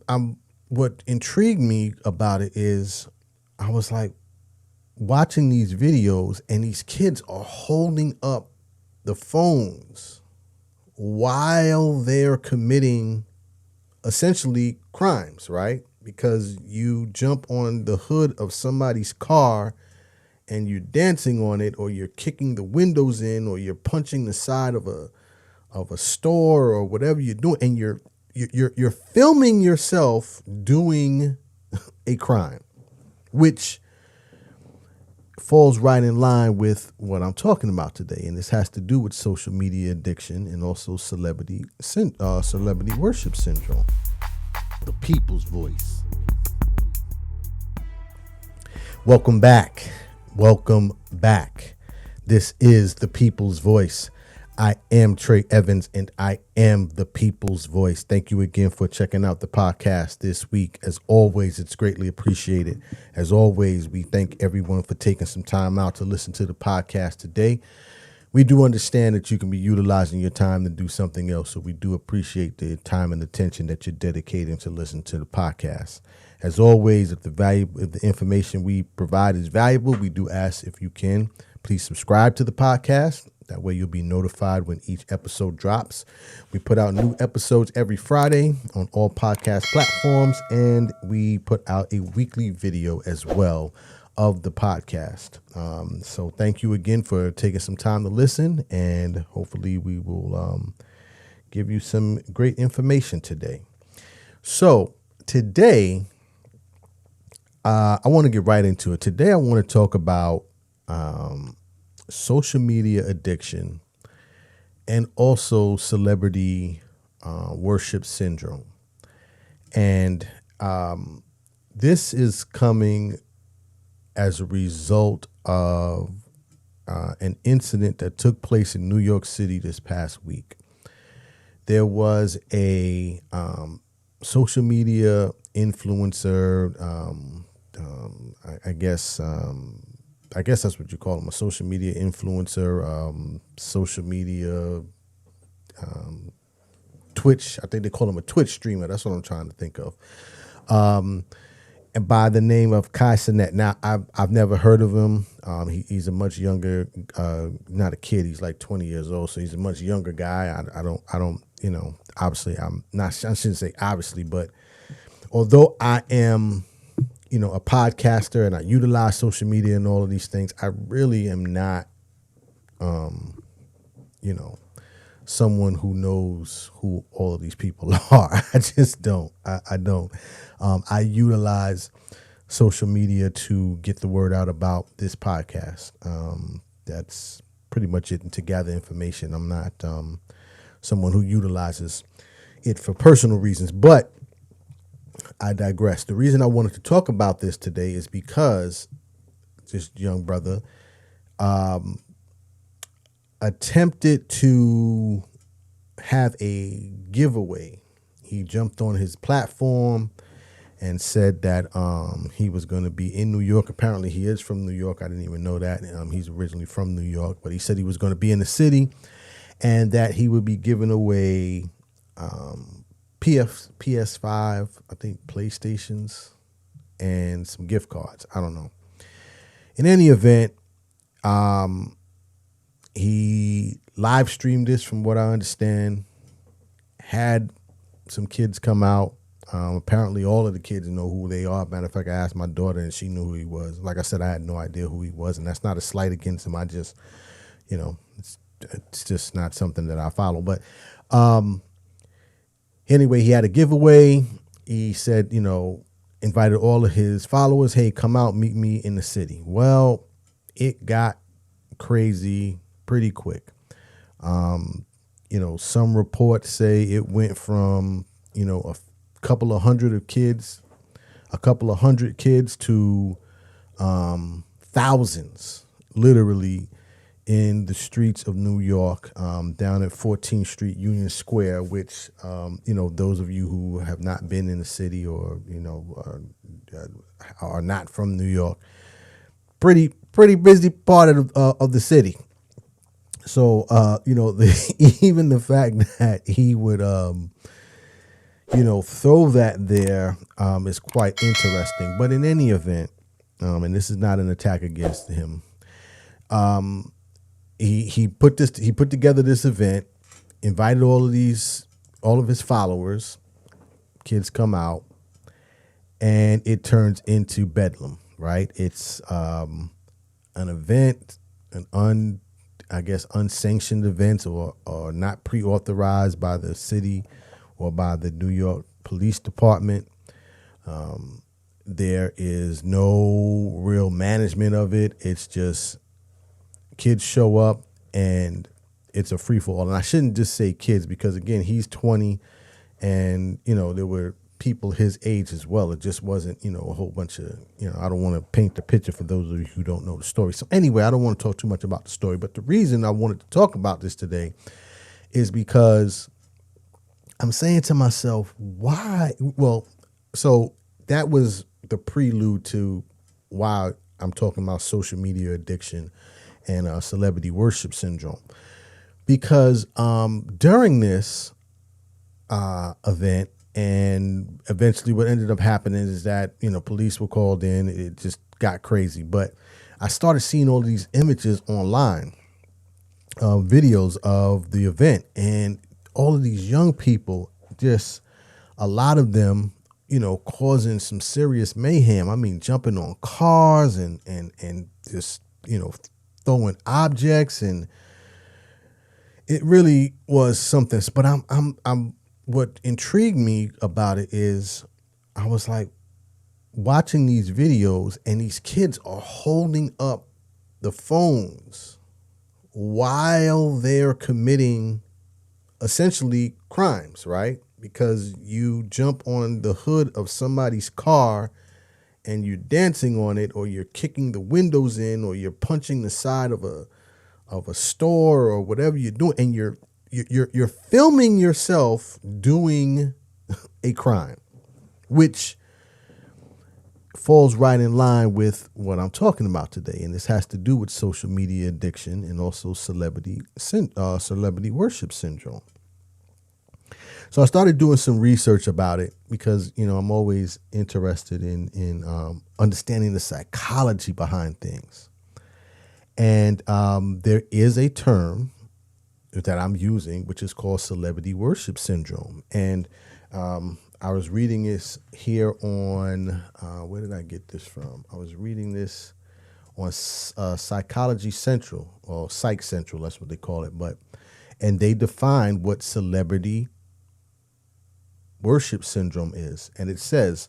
I'm what intrigued me about it is I was like watching these videos and these kids are holding up the phones while they're committing essentially crimes, right? Because you jump on the hood of somebody's car and you're dancing on it, or you're kicking the windows in, or you're punching the side of a store or whatever you're doing, and you're filming yourself doing a crime, which falls right in line with what I'm talking about today, and this has to do with social media addiction and also celebrity worship syndrome. The people's voice. Welcome back. Welcome back. This is the people's voice. I am Trey Evans, and I am the people's voice. Thank you again for checking out the podcast this week. As always, it's greatly appreciated. As always, we thank everyone for taking some time out to listen to the podcast today. We do understand that you can be utilizing your time to do something else, so we do appreciate the time and attention that you're dedicating to listen to the podcast. As always, if the information we provide is valuable, we do ask if you can please subscribe to the podcast. That way you'll be notified when each episode drops. We put out new episodes every Friday on all podcast platforms, and we put out a weekly video as well of the podcast. So thank you again for taking some time to listen, and hopefully we will give you some great information today. So today, I want to get right into it. Today I want to talk about social media addiction and also celebrity worship syndrome. And this is coming as a result of an incident that took place in New York City this past week. There was a social media influencer, I guess that's what you call them, a social media influencer, social media Twitch. I think they call him a Twitch streamer. That's what I'm trying to think of. And by the name of Cenat. Now, I've never heard of him. He's a much younger, not a kid. He's like 20 years old, so he's a much younger guy. I don't, obviously, I shouldn't say obviously, but although I am, a podcaster and I utilize social media and all of these things, I really am not, someone who knows who all of these people are. I just don't. I don't. I utilize social media to get the word out about this podcast. That's pretty much it, and to gather information. I'm not someone who utilizes it for personal reasons, but I digress. The reason I wanted to talk about this today is because this young brother attempted to have a giveaway. He jumped on his platform and said that he was going to be in New York. Apparently he is from New York. I didn't even know that. He's originally from New York, but he said he was going to be in the city and that he would be giving away PS5, I think PlayStations, and some gift cards. I don't know. In any event, he live streamed this, from what I understand, had some kids come out. Apparently all of the kids know who they are. Matter of fact, I asked my daughter and she knew who he was. Like I said, I had no idea who he was, and that's not a slight against him. I just, it's just not something that I follow. But anyway, he had a giveaway. He said, invited all of his followers, hey, come out, meet me in the city. Well, it got crazy pretty quick. Some reports say it went from, a couple of hundred kids to thousands, literally, in the streets of New York, down at 14th Street, Union Square, which, those of you who have not been in the city or, are not from New York, pretty busy part of the city. So, even the fact that he would, throw that there is quite interesting. But in any event, and this is not an attack against him, he put together this event, invited all of his followers. Kids come out, and it turns into bedlam. Right? It's an event, unsanctioned events, or not pre-authorized by the city or by the New York Police Department. There is no real management of it. It's just kids show up and it's a free for all. And I shouldn't just say kids because, again, he's 20 and, there were people his age as well. It just wasn't, a whole bunch of, I don't want to paint the picture for those of you who don't know the story. So anyway, I don't want to talk too much about the story. But the reason I wanted to talk about this today is because I'm saying to myself, why? Well, so that was the prelude to why I'm talking about social media addiction and celebrity worship syndrome. Because during this event, and eventually what ended up happening is that, police were called in. It just got crazy. But I started seeing all these images online, videos of the event, and all of these young people, just a lot of them, causing some serious mayhem. I mean, jumping on cars and just, throwing objects, and it really was something. But I'm what intrigued me about it is I was like watching these videos, and these kids are holding up the phones while they're committing essentially crimes, right? Because you jump on the hood of somebody's car and you're dancing on it, or you're kicking the windows in, or you're punching the side of a store, or whatever you're doing, and you're filming yourself doing a crime, which falls right in line with what I'm talking about today. And this has to do with social media addiction and also celebrity worship syndrome. So I started doing some research about it because, I'm always interested in understanding the psychology behind things. And there is a term that I'm using, which is called celebrity worship syndrome. And I was reading this here on, where did I get this from? I was reading this on Psychology Central, or Psych Central, that's what they call it. And they define what celebrity worship syndrome is. And it says,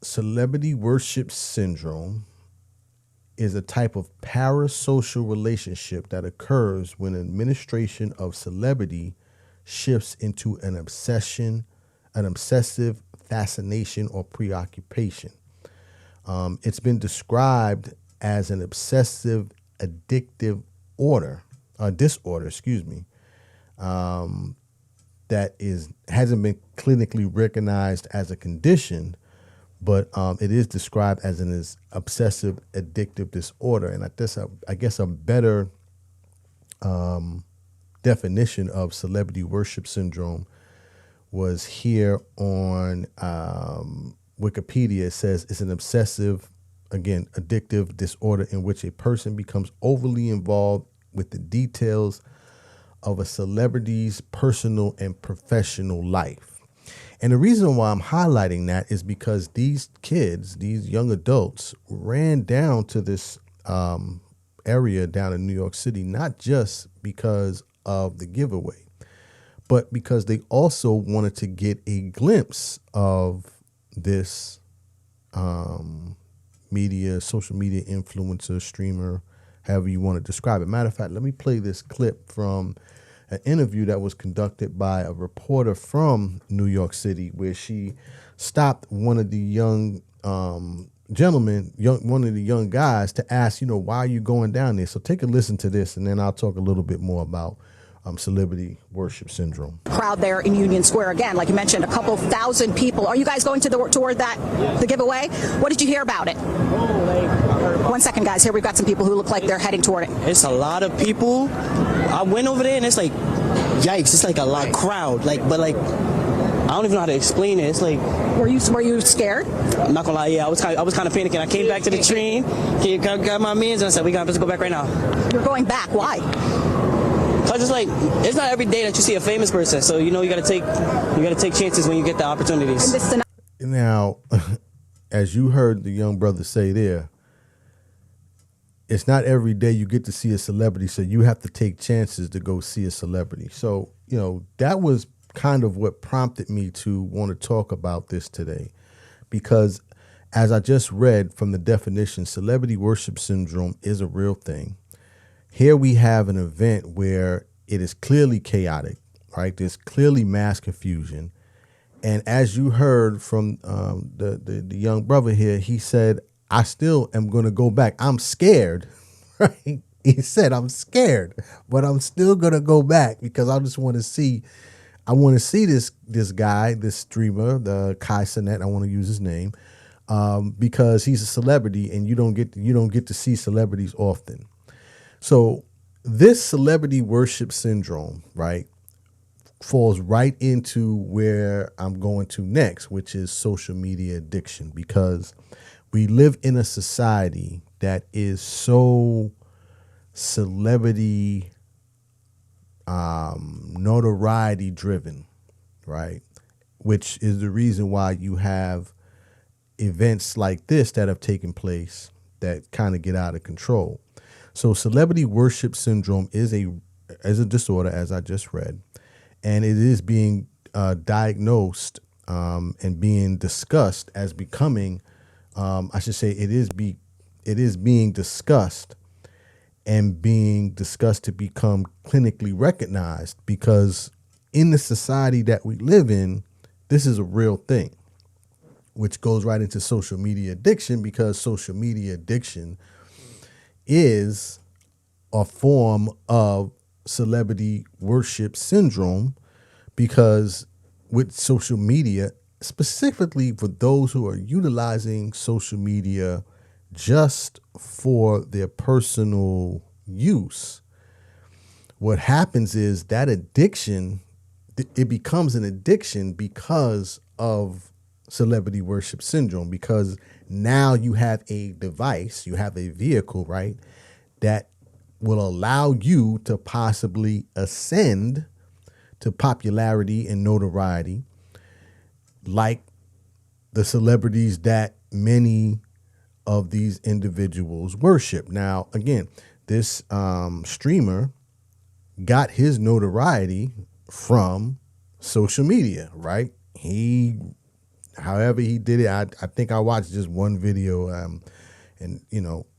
celebrity worship syndrome is a type of parasocial relationship that occurs when administration of celebrity shifts into an obsessive fascination or preoccupation. It's been described as an obsessive addictive disorder, that hasn't been clinically recognized as a condition, but it is described as an obsessive addictive disorder. And I guess a better definition of celebrity worship syndrome was here on Wikipedia. It says it's an obsessive, again, addictive disorder in which a person becomes overly involved with the details of a celebrity's personal and professional life. And the reason why I'm highlighting that is because these kids, these young adults, ran down to this area down in New York City, not just because of the giveaway, but because they also wanted to get a glimpse of this social media influencer, streamer, however you want to describe it. Matter of fact, let me play this clip from an interview that was conducted by a reporter from New York City, where she stopped one of the young one of the young guys to ask, why are you going down there? So take a listen to this, and then I'll talk a little bit more about celebrity worship syndrome. Crowd there in Union Square again, like you mentioned, a couple thousand people. Are you guys going toward the giveaway? What did you hear about it? 1 second, guys. Here we've got some people who look like they're heading toward it. It's a lot of people. I went over there and it's like yikes, it's like a lot crowd. But I don't even know how to explain it. It's like, Were you scared? I'm not gonna lie, yeah, I was kind of panicking. I came back to the train, got my mans, and I said, we got to go back right now. You're going back. Why? Cause it's like, it's not every day that you see a famous person, so you gotta take chances when you get the opportunities. Now, as you heard the young brother say there, it's not every day you get to see a celebrity, so you have to take chances to go see a celebrity. So, that was kind of what prompted me to want to talk about this today, because as I just read from the definition, celebrity worship syndrome is a real thing. Here we have an event where it is clearly chaotic, right? There's clearly mass confusion. And as you heard from the young brother here, he said, I still am going to go back. I'm scared, right? He said, I'm scared, but I'm still going to go back because I just want to see. I want to see this guy, this streamer, the Cenat. I want to use his name because he's a celebrity, and you don't get to see celebrities often. So this celebrity worship syndrome, right, falls right into where I'm going to next, which is social media addiction, because we live in a society that is so celebrity notoriety driven, right? Which is the reason why you have events like this that have taken place that kind of get out of control. So celebrity worship syndrome is a disorder, as I just read, and it is being diagnosed and being discussed as becoming, I should say, it is being discussed and being discussed to become clinically recognized, because in the society that we live in, this is a real thing, which goes right into social media addiction, because social media addiction is a form of celebrity worship syndrome, because with social media, specifically for those who are utilizing social media just for their personal use, what happens is that addiction, it becomes an addiction because of celebrity worship syndrome, because now you have a device, you have a vehicle, right, that will allow you to possibly ascend to popularity and notoriety like the celebrities that many of these individuals worship. Now, again, this streamer got his notoriety from social media, right? However he did it, I think I watched just one video, and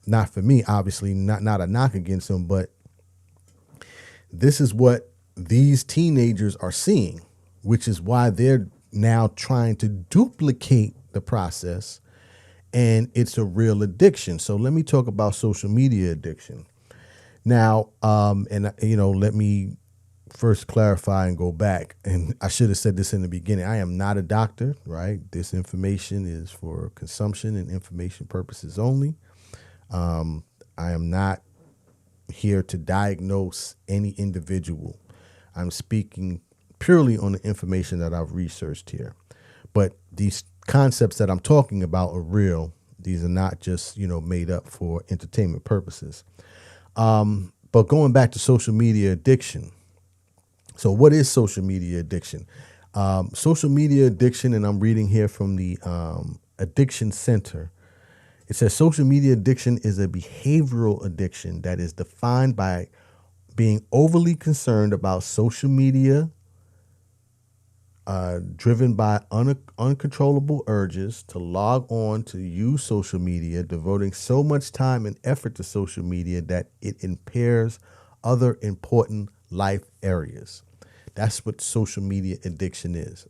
not for me, obviously, not a knock against him, but this is what these teenagers are seeing, which is why they're now trying to duplicate the process, and it's a real addiction. So let me talk about social media addiction. Now, let me first clarify and go back. And I should have said this in the beginning. I am not a doctor, right? This information is for consumption and information purposes only. I am not here to diagnose any individual. I'm speaking purely on the information that I've researched here. But these concepts that I'm talking about are real. These are not just, made up for entertainment purposes. But going back to social media addiction. So what is social media addiction? Social media addiction, and I'm reading here from the Addiction Center. It says social media addiction is a behavioral addiction that is defined by being overly concerned about social media, driven by uncontrollable urges to log on to use social media, devoting so much time and effort to social media that it impairs other important life areas. That's what social media addiction is.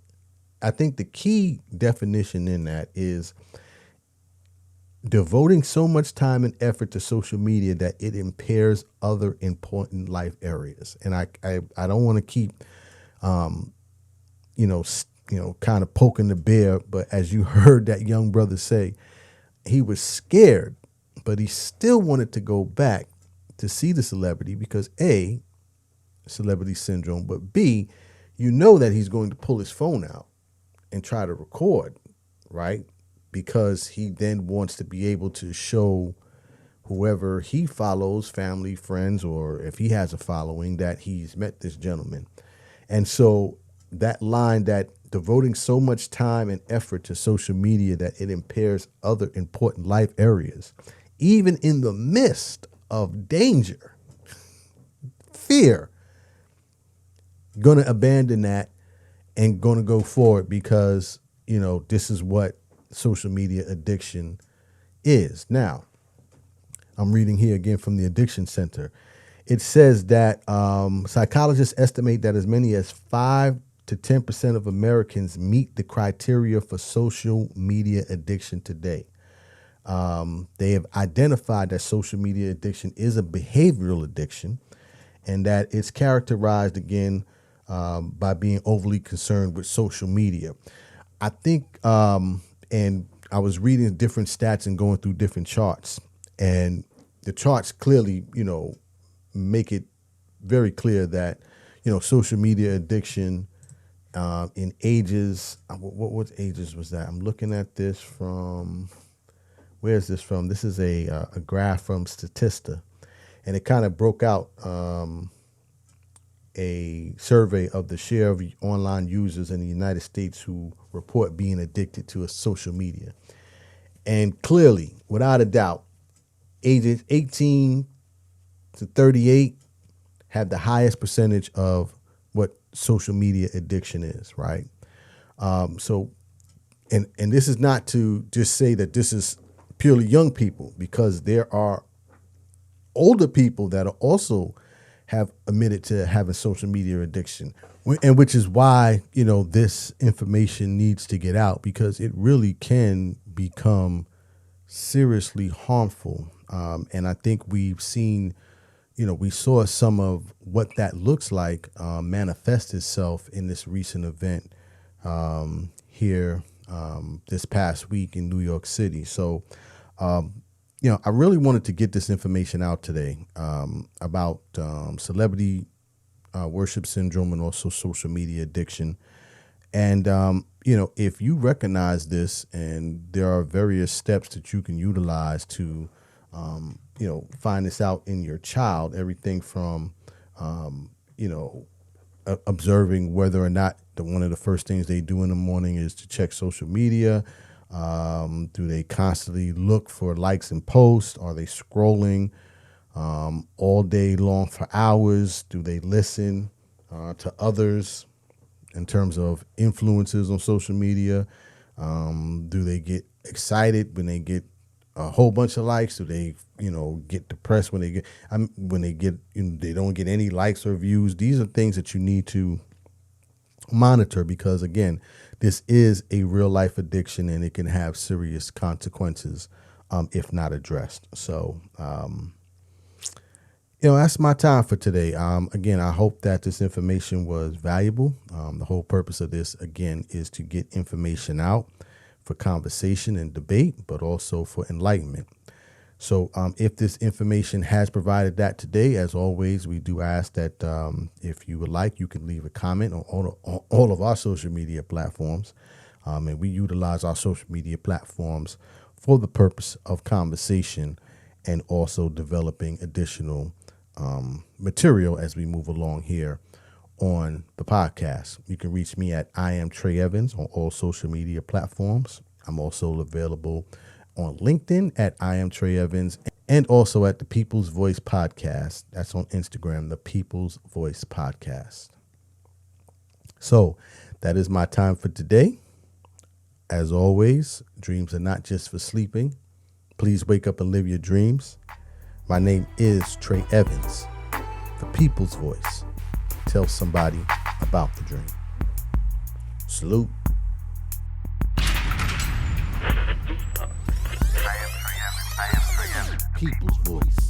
I think the key definition in that is devoting so much time and effort to social media that it impairs other important life areas. And I don't want to keep, kind of poking the bear. But as you heard that young brother say, he was scared, but he still wanted to go back to see the celebrity because celebrity syndrome, but B, you know that he's going to pull his phone out and try to record, right? Because he then wants to be able to show whoever he follows, family, friends, or if he has a following, that he's met this gentleman. And so that line, that devoting so much time and effort to social media that it impairs other important life areas, even in the midst of danger, fear, going to abandon that and going to go forward because, this is what social media addiction is. Now, I'm reading here again from the Addiction Center. It says that psychologists estimate that as many as 5 to 10% of Americans meet the criteria for social media addiction today. They have identified that social media addiction is a behavioral addiction and that it's characterized, again, by being overly concerned with social media. I think, and I was reading different stats and going through different charts, and the charts clearly, make it very clear that, social media addiction in ages, what ages was that? I'm looking at this from, where is this from? This is a graph from Statista, and it kind of broke out a survey of the share of online users in the United States who report being addicted to a social media. And clearly, without a doubt, ages 18 to 38 have the highest percentage of what social media addiction is, right? So this is not to just say that this is purely young people, because there are older people that are also have admitted to having social media addiction, and which is why, this information needs to get out, because it really can become seriously harmful. And I think we've seen, we saw some of what that looks like manifest itself in this recent event here this past week in New York City. So, I really wanted to get this information out today about celebrity worship syndrome and also social media addiction. And, if you recognize this, and there are various steps that you can utilize to, find this out in your child, everything from, observing whether or not one of the first things they do in the morning is to check social media. Do they constantly look for likes and posts? Are they scrolling all day long for hours? Do they listen to others in terms of influences on social media? Do they get excited when they get a whole bunch of likes? Do they, get depressed when they get they don't get any likes or views? These are things that you need to monitor, because again, this is a real life addiction and it can have serious consequences if not addressed. So, that's my time for today. Again, I hope that this information was valuable. The whole purpose of this, again, is to get information out for conversation and debate, but also for enlightenment. So if this information has provided that today, as always, we do ask that if you would like, you can leave a comment on all of our social media platforms. And we utilize our social media platforms for the purpose of conversation and also developing additional material as we move along here on the podcast. You can reach me at I am Trey Evans on all social media platforms. I'm also available on LinkedIn at I am Trey Evans, and also at the People's Voice Podcast. That's on Instagram, the People's Voice Podcast. So that is my time for today. As always, dreams are not just for sleeping. Please wake up and live your dreams. My name is Trey Evans, the People's Voice. Tell somebody about the dream. Salute. People's Voice.